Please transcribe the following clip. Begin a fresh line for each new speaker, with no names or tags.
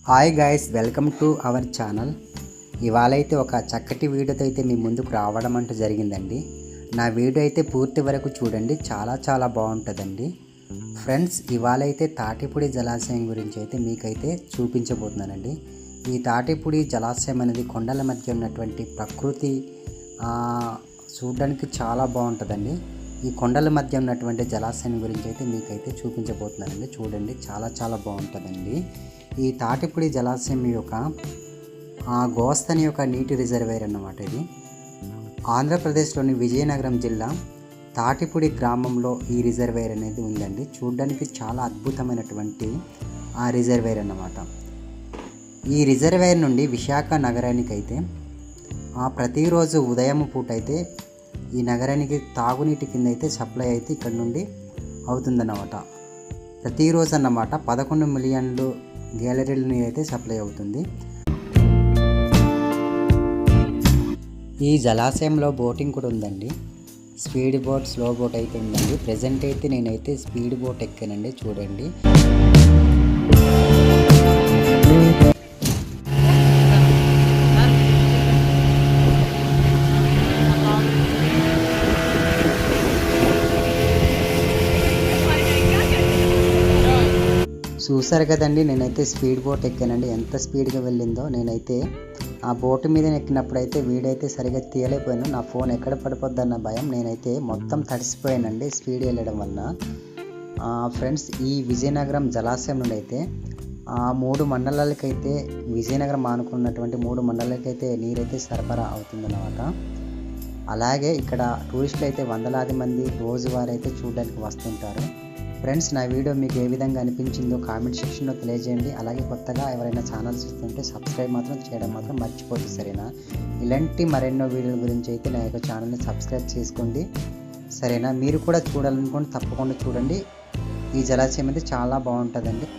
Hi guys, welcome to our channel. ఇవాళ అయితే ఒక చక్కటి వీడియోతో అయితే మీ ముందుకు రావడం అంటూ జరిగిందండి. నా వీడియో అయితే పూర్తి వరకు చూడండి, చాలా బాగుంటుందండి. ఫ్రెండ్స్, ఇవాళ అయితే తాటిపూడి జలాశయం గురించి అయితే మీకైతే చూపించబోతున్నానండి. ఈ తాటిపూడి జలాశయం అనేది కొండల మధ్య ఉన్నటువంటి ప్రకృతి చూడడానికి చాలా బాగుంటుందండి. ఈ కొండల మధ్య ఉన్నటువంటి జలాశయం గురించి అయితే మీకైతే చూపించబోతున్నానండి. చూడండి, చాలా బాగుంటుందండి. ఈ తాటిపూడి జలాశయం యొక్క గోస్తని యొక్క నీటి రిజర్వేర్ అన్నమాట. ఇది ఆంధ్రప్రదేశ్లోని విజయనగరం జిల్లా తాటిపూడి గ్రామంలో ఈ రిజర్వేర్ అనేది ఉందండి. చూడడానికి చాలా అద్భుతమైనటువంటి రిజర్వేర్ అన్నమాట. ఈ రిజర్వేర్ నుండి విశాఖ నగరానికి అయితే ప్రతిరోజు ఉదయం పూట అయితే ఈ నగరానికి తాగునీటి కింద అయితే సప్లై అయితే ఇక్కడ నుండి అవుతుందన్నమాట. ప్రతిరోజు అన్నమాట 11 మిలియన్లు గ్యాలరీల నీరు అయితే సప్లై అవుతుంది. ఈ జలాశయంలో బోటింగ్ కూడా ఉందండి. స్పీడ్ బోట్, స్లో బోట్ అయితే ఉందండి. ప్రజెంట్ అయితే నేనైతే స్పీడ్ బోట్ ఎక్కానండి. చూడండి, చూసారు కదండి. నేనైతే స్పీడ్ బోట్ ఎక్కానండి. ఎంత స్పీడ్గా వెళ్ళిందో. నేనైతే ఆ బోటు మీద ఎక్కినప్పుడు అయితే వీడైతే సరిగా తీయలేకపోయాను. నా ఫోన్ ఎక్కడ పడిపోద్దన్న భయం. నేనైతే మొత్తం తడిసిపోయానండి స్పీడ్ వెళ్ళడం వల్ల. ఫ్రెండ్స్, ఈ విజయనగరం జలాశయం నుండి అయితే 3 మండలాలకైతే విజయనగరం ఆనుకున్నటువంటి 3 మండలాలకైతే నీరైతే సరఫరా అవుతుందన్నమాట. అలాగే ఇక్కడ టూరిస్టులు అయితే వందలాది మంది రోజువారీ అయితే చూడడానికి వస్తుంటారు. ఫ్రెండ్స్, నా వీడియో మీకు ఏ విధంగా అనిపించిందో కామెంట్ సెక్షన్లో తెలియజేయండి. అలాగే కొత్తగా ఎవరైనా ఛానల్స్ చూస్తుంటే సబ్స్క్రైబ్ మాత్రం చేయడం మాత్రం మర్చిపోతుంది, సరేనా? ఇలాంటి మరెన్నో వీడియోల గురించి అయితే నా యొక్క ఛానల్ని సబ్స్క్రైబ్ చేసుకోండి, సరేనా? మీరు కూడా చూడాలనుకోండి, తప్పకుండా చూడండి. ఈ జలాశయం అయితే చాలా బాగుంటుందండి.